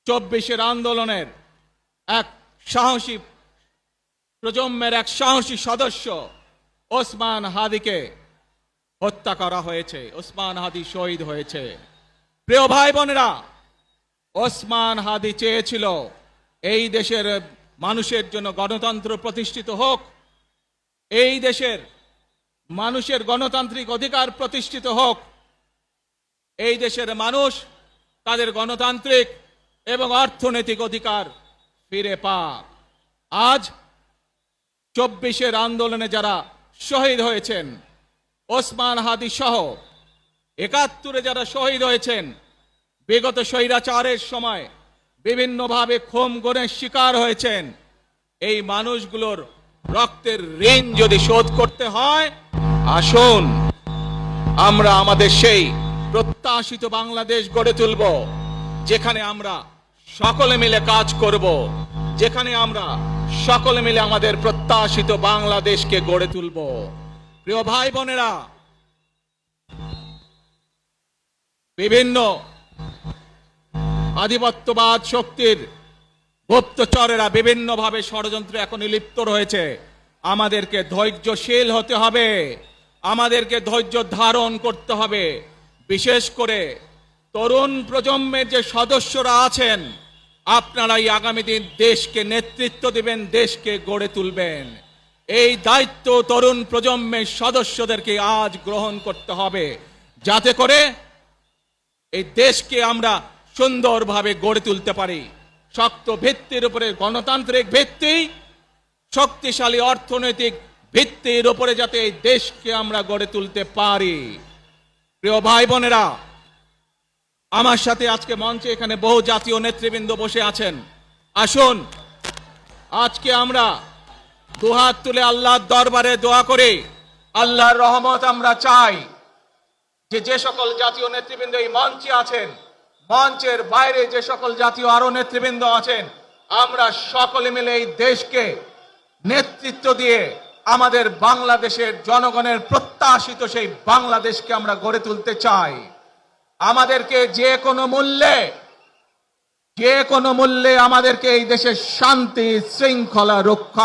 24-এর আন্দোলনের এক সাহসী প্রজন্মের এক সাহসী সদস্য ওসমান হাদিকে হত্যা করা হয়েছে। ওসমান হাদি শহীদ হয়েছে। প্রিয় ভাই বোনেরা, ওসমান হাদি চেয়েছিল এই দেশের মানুষের জন্য গণতন্ত্র প্রতিষ্ঠিত হোক, এই দেশের মানুষের গণতান্ত্রিক অধিকার প্রতিষ্ঠিত হোক, এই দেশের মানুষ তাদের গণতান্ত্রিক এবং অর্থনৈতিক অধিকার ফিরে পাক। আজ 24-এর আন্দোলনে যারা শহীদ হয়েছেন, ওসমান হাদি সহ 71-এ যারা শহীদ হয়েছেন, বিগত স্বৈরাচারের সময় বিভিন্নভাবে খুন-গুমের শিকার হয়েছেন, এই মানুষগুলোর রক্তের ঋণ যদি শোধ করতে হয়, আসুন আমরা আমাদের সেই প্রত্যাশিত বাংলাদেশ গড়ে তুলব, যেখানে আমরা সকলে মিলে কাজ করব, যেখানে আমরা সকলে মিলে আমাদের প্রত্যাশিত বাংলাদেশকে গড়ে তুলব। প্রিয় ভাই বোনেরা, বিভিন্ন আধিপত্যবাদ শক্তির গুপ্তচরেরা বিভিন্নভাবে ষড়যন্ত্রে এখন লিপ্ত রয়েছে। আমাদেরকে ধৈর্যশীল হতে হবে, আমাদেরকে ধৈর্য ধারণ করতে হবে। বিশেষ করে তরুণ প্রজন্মের যে সদস্যরা আছেন, আপনারাই আগামী দিন দেশকে নেতৃত্ব দিবেন, দেশকে গড়ে তুলবেন। এই দায়িত্ব তরুণ প্রজন্মের সদস্যদেরকে আজ গ্রহণ করতে হবে, যাতে করে এই দেশকে আমরা সুন্দরভাবে গড়ে তুলতে পারি। শক্ত ভিত্তির উপরে, গণতান্ত্রিক ভিত্তি, শক্তিশালী অর্থনৈতিক ভিত্তির উপরে যাতে এই দেশকে আমরা গড়ে তুলতে পারি। প্রিয় ভাই বোনেরা, আমার সাথে আজকে মঞ্চে এখানে বহু জাতীয় নেতৃবৃন্দ বসে আছেন। আসুন আজকে আমরা দুহাত তুলে আল্লাহর দরবারে দোয়া করি, আল্লাহর রহমত আমরা চাই। যে সকল জাতীয় নেতৃবৃন্দ এই মঞ্চে আছেন, মঞ্চের বাইরে যে সকল জাতীয় আরো নেতৃবৃন্দ আছেন, আমরা সকলে মিলে এই দেশকে নেতৃত্ব দিয়ে আমাদের বাংলাদেশের জনগণের প্রত্যাশিত সেই বাংলাদেশকে আমরা গড়ে তুলতে চাই। আমাদেরকে যে কোনো মূল্যে আমাদেরকে এই দেশের শান্তি শৃঙ্খলা রক্ষা